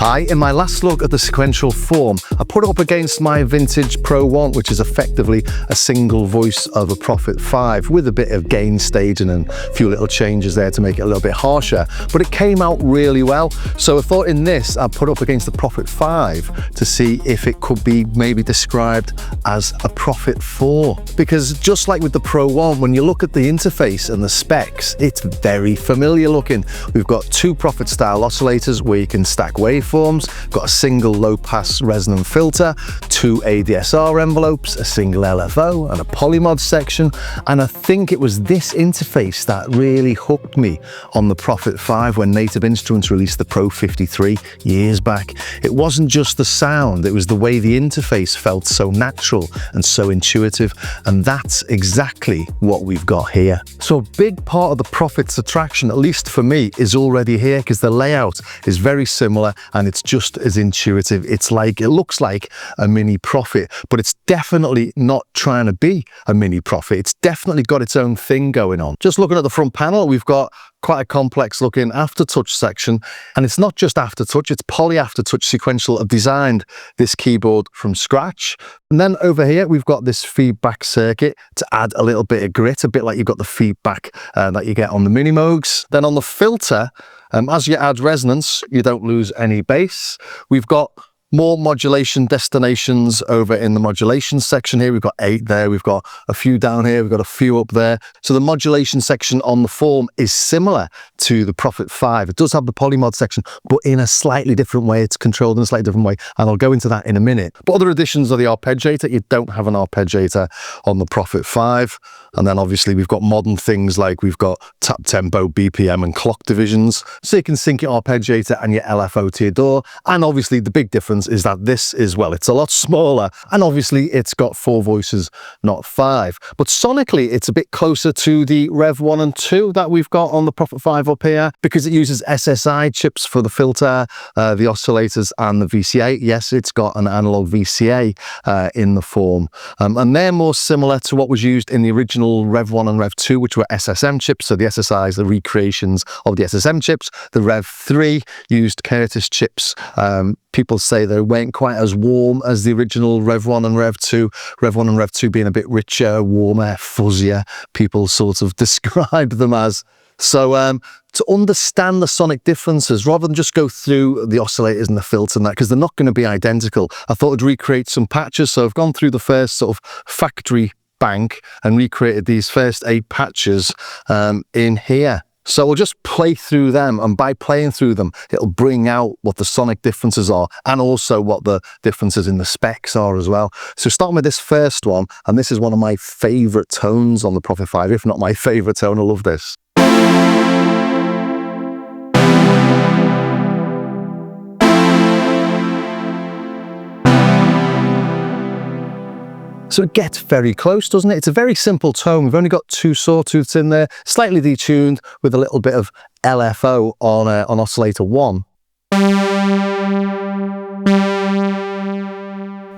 Hi, in my last look at the Sequential FOURM, I put it up against my vintage Pro 1, which is effectively a single voice of a Prophet 5 with a bit of gain staging and a few little changes there to make it a little bit harsher, but it came out really well. So I thought in this, I'd put up against the Prophet 5 to see if it could be maybe described as a Prophet 4. Because just like with the Pro 1, when you look at the interface and the specs, it's very familiar looking. We've got two Prophet style oscillators where you can stack waveforms, got a single low-pass resonant filter, two ADSR envelopes, a single LFO and a PolyMod section, and I think it was this interface that really hooked me on the Prophet 5 when Native Instruments released the Pro 53 years back. It wasn't just the sound, it was the way the interface felt so natural and so intuitive, and that's exactly what we've got here. So a big part of the Prophet's attraction, at least for me, is already here because the layout is very similar and it's just as intuitive. It looks like a mini Prophet, but it's definitely not trying to be a mini Prophet. It's definitely got its own thing going on. Just looking at the front panel, we've got quite a complex looking Aftertouch section, and it's not just Aftertouch, it's Poly Aftertouch Sequential have designed this keyboard from scratch. And then over here we've got this feedback circuit to add a little bit of grit, a bit like you've got the feedback that you get on the Mini Moogs. Then on the filter, as you add resonance, you don't lose any bass. We've got more modulation destinations over in the modulation section here. We've got 8 there, we've got a few down here, we've got a few up there. So the modulation section on the FOURM is similar to the Prophet 5. It does have the PolyMod section, but in a slightly different way. It's controlled in a slightly different way, and I'll go into that in a minute. But other additions are the arpeggiator. You don't have an arpeggiator on the Prophet 5. And then obviously we've got modern things like we've got tap tempo, BPM and clock divisions. So you can sync your arpeggiator and your LFO to your DAW. And obviously the big difference is that this is, well, it's a lot smaller, and obviously it's got 4 voices, not 5. But sonically, it's a bit closer to the Rev 1 and 2 that we've got on the Prophet 5 up here, because it uses SSI chips for the filter, the oscillators and the VCA. Yes, it's got an analog VCA in the FOURM. And they're more similar to what was used in the original Rev 1 and Rev 2, which were SSM chips. So the SSIs, the recreations of the SSM chips. The Rev 3 used Curtis chips. People say they weren't quite as warm as the original Rev 1 and Rev 2. Rev 1 and Rev 2 being a bit richer, warmer, fuzzier, people sort of describe them as. So to understand the sonic differences, rather than just go through the oscillators and the filter and that, because they're not going to be identical, I thought I'd recreate some patches. So I've gone through the first sort of factory bank and recreated these first 8 patches in here. So we'll just play through them, and by playing through them, it'll bring out what the sonic differences are and also what the differences in the specs are as well. So starting with this first one, and this is one of my favorite tones on the Prophet 5, if not my favorite tone. I love this. So it gets very close, doesn't it? It's a very simple tone. We've only got 2 sawtooths in there, slightly detuned with a little bit of LFO on oscillator 1. And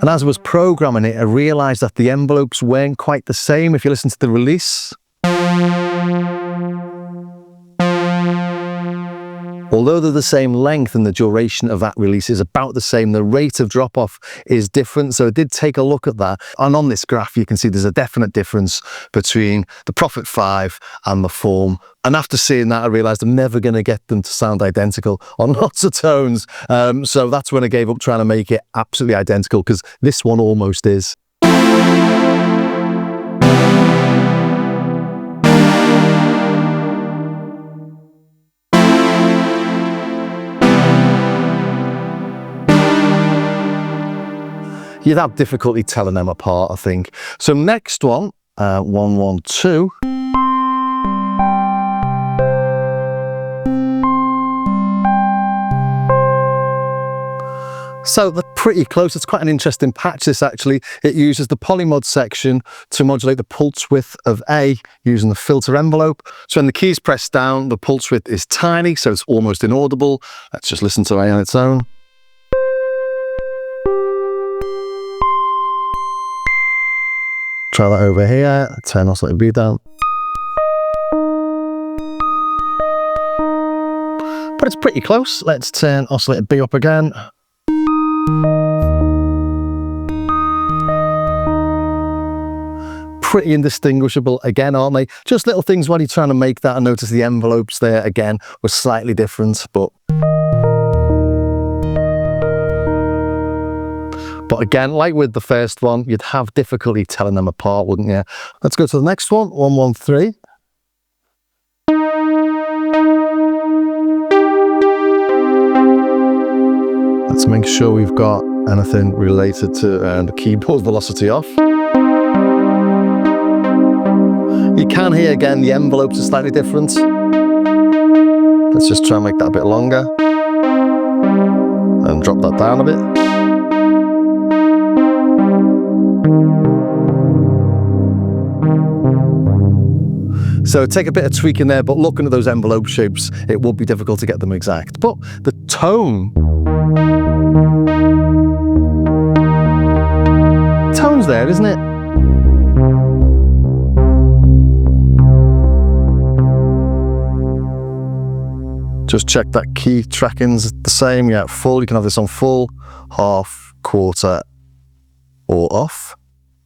as I was programming it, I realized that the envelopes weren't quite the same. If you listen to the release, although they're the same length and the duration of that release is about the same, the rate of drop-off is different. So I did take a look at that. And on this graph, you can see there's a definite difference between the Prophet 5 and the FOURM. And after seeing that, I realized I'm never going to get them to sound identical on lots of tones. So that's when I gave up trying to make it absolutely identical, because this one almost is. You'd have difficulty telling them apart, I think. So next one, 112. So they're pretty close. It's quite an interesting patch, this actually. It uses the PolyMod section to modulate the pulse width of A using the filter envelope. So when the key's pressed down, the pulse width is tiny, so it's almost inaudible. Let's just listen to A on its own. Try that over here, turn oscillator B down. but it's pretty close. Let's turn oscillator B up again. Pretty indistinguishable again, aren't they? Just little things when you're trying to make that, and notice the envelopes there again were slightly different, but again, like with the first one, you'd have difficulty telling them apart, wouldn't you? Let's go to the next one, 113. Let's make sure we've got anything related to the keyboard velocity off. You can hear again the envelopes are slightly different. Let's just try and make that a bit longer and drop that down a bit. So take a bit of tweaking there, but looking at those envelope shapes, it would be difficult to get them exact. But the tone's there, isn't it? Just check that key tracking's the same. Yeah, full. You can have this on full, half, quarter, or off.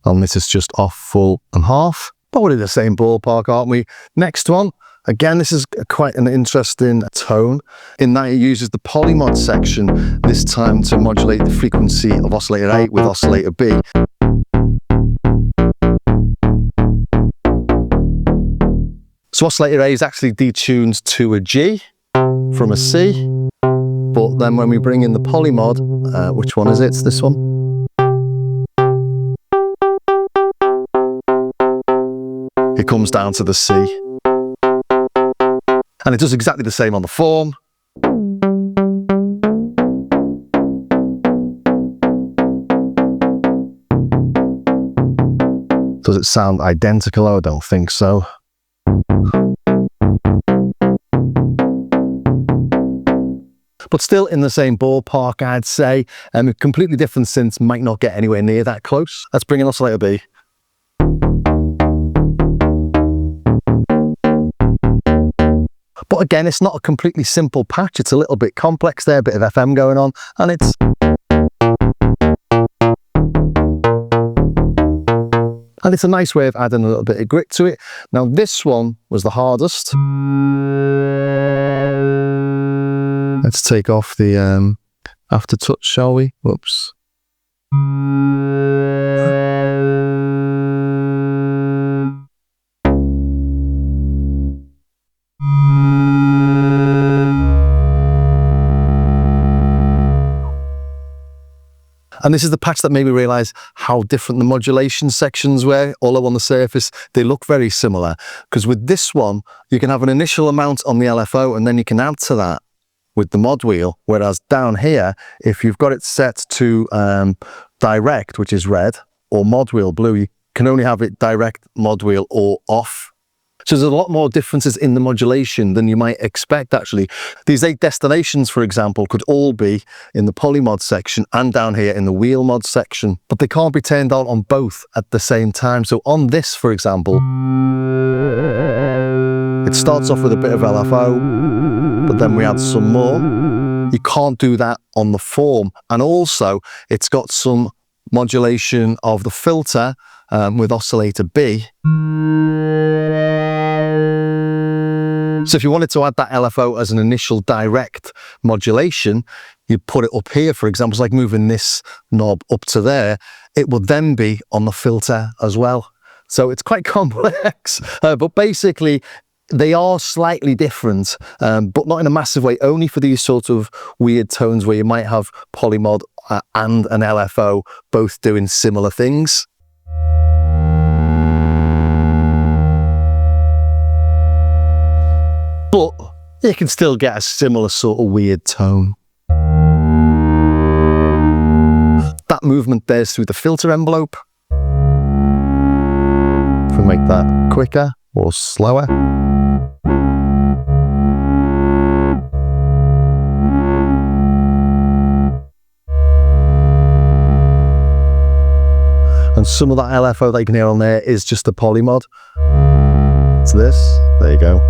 And this is just off, full, and half. But we're in the same ballpark, aren't we? Next one. Again, this is quite an interesting tone in that it uses the PolyMod section, this time to modulate the frequency of oscillator A with oscillator B. So oscillator A is actually detuned to a G from a C, but then when we bring in the PolyMod, which one is it? It's this one. It comes down to the C. And it does exactly the same on the form. Does it sound identical? I don't think so. But still in the same ballpark, I'd say. Completely different synths might not get anywhere near that close. Let's bring in oscillator B. But again, it's not a completely simple patch. It's a little bit complex there, a bit of FM going on, and it's a nice way of adding a little bit of grit to it. Now this one was the hardest. Let's take off the Aftertouch, shall we? Whoops. And this is the patch that made me realise how different the modulation sections were, although on the surface they look very similar. Because with this one, you can have an initial amount on the LFO and then you can add to that with the mod wheel, whereas down here, if you've got it set to direct, which is red, or mod wheel blue, you can only have it direct, mod wheel, or off. So there's a lot more differences in the modulation than you might expect, actually. These 8 destinations, for example, could all be in the PolyMod section and down here in the wheel mod section, but they can't be turned on both at the same time. So on this, for example, it starts off with a bit of LFO, but then we add some more. You can't do that on the form. And also, it's got some modulation of the filter with oscillator B. So if you wanted to add that LFO as an initial direct modulation, you put it up here, for example. It's like moving this knob up to there. It would then be on the filter as well. So it's quite complex, but basically they are slightly different, but not in a massive way, only for these sort of weird tones where you might have PolyMod and an LFO both doing similar things. But you can still get a similar sort of weird tone. That movement there's through the filter envelope. If we make that quicker or slower. And some of that LFO that you can hear on there is just the PolyMod. It's this. There you go.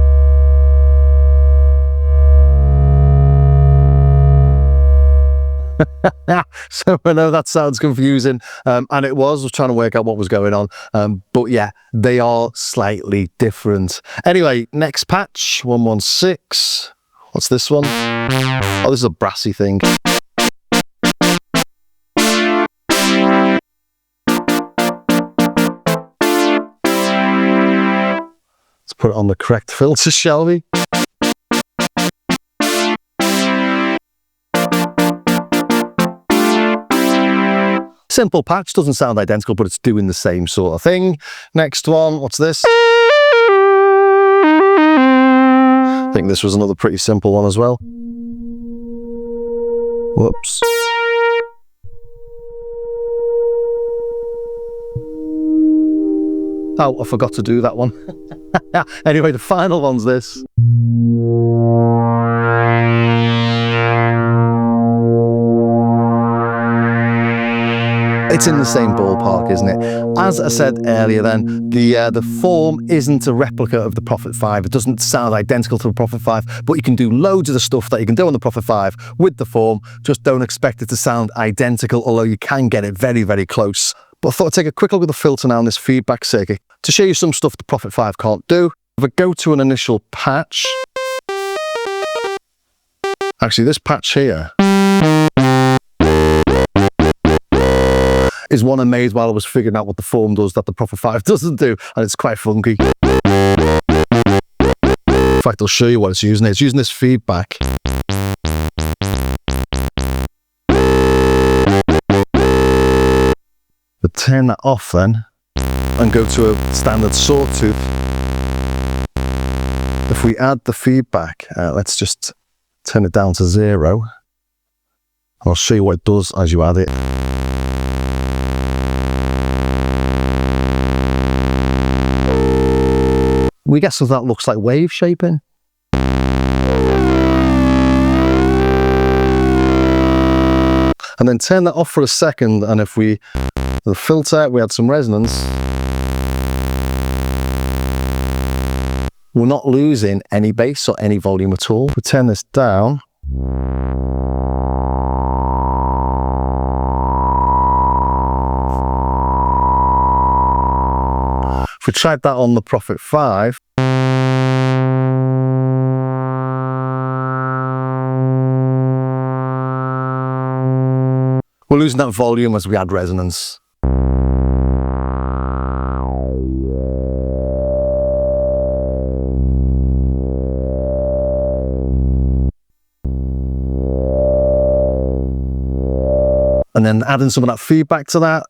So I know that sounds confusing, and it was trying to work out what was going on, but yeah, they are slightly different. Anyway, next patch, 116. What's this one? Oh, this is a brassy thing. Let's put it on the correct filter, shall we? Simple patch, doesn't sound identical, but it's doing the same sort of thing. Next one, what's this? I think this was another pretty simple one as well. Whoops. Oh, I forgot to do that one. Anyway, the final one's this. It's in the same ballpark, isn't it? As I said earlier then, the form isn't a replica of the Prophet 5. It doesn't sound identical to the Prophet 5, but you can do loads of the stuff that you can do on the Prophet 5 with the form. Just don't expect it to sound identical, although you can get it very, very close. But I thought I'd take a quick look at the filter now on this feedback circuit to show you some stuff the Prophet 5 can't do. If I go to an initial patch, actually this patch here is one I made while I was figuring out what the form does that the Prophet 5 doesn't do, and it's quite funky. In fact, I'll show you what it's using. It's using this feedback. But turn that off then, and go to a standard sawtooth. If we add the feedback, let's just turn it down to 0. I'll show you what it does as you add it. We get something that looks like wave shaping. And then turn that off for a second, and if we the filter, we add some resonance, we're not losing any bass or any volume at all. We turn this down. If we tried that on the Prophet 5, we're losing that volume as we add resonance. And then adding some of that feedback to that.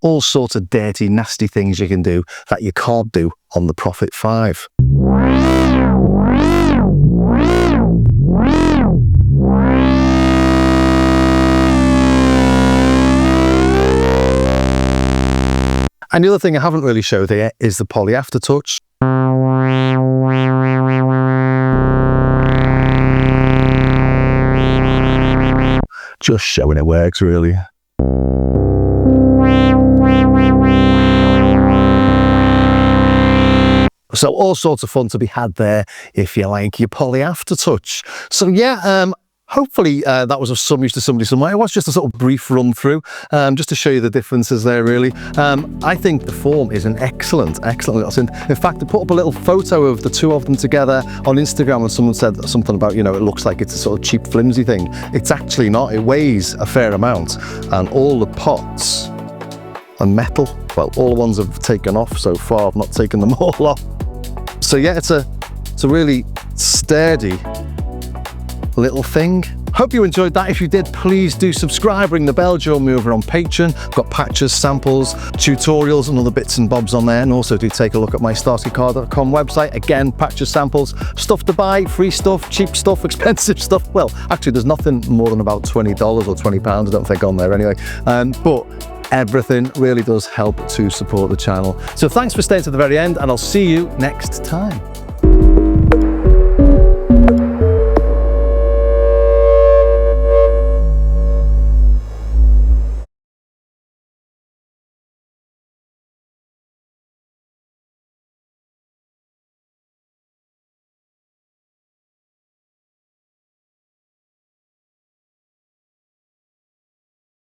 All sorts of dirty, nasty things you can do that you can't do on the Prophet 5. And the other thing I haven't really showed here is the Poly Aftertouch. Just showing it works, really. So all sorts of fun to be had there if you like your Poly Aftertouch. So yeah, hopefully that was of some use to somebody somewhere. It was just a sort of brief run through, just to show you the differences there, really. I think the form is an excellent little synth. In fact, I put up a little photo of the two of them together on Instagram, and someone said something about, you know, it looks like it's a sort of cheap, flimsy thing. It's actually not. It weighs a fair amount, and all the pots are metal. Well, all the ones I've taken off so far. I've not taken them all off. So yeah, it's a really sturdy little thing. Hope you enjoyed that. If you did, please do subscribe, ring the bell, join me over on Patreon. I've got patches, samples, tutorials and other bits and bobs on there. And also do take a look at my starskycar.com website. Again, patches, samples, stuff to buy, free stuff, cheap stuff, expensive stuff. Well, actually there's nothing more than about $20 or £20, I don't think, on there anyway. But everything really does help to support the channel. So thanks for staying to the very end, and I'll see you next time.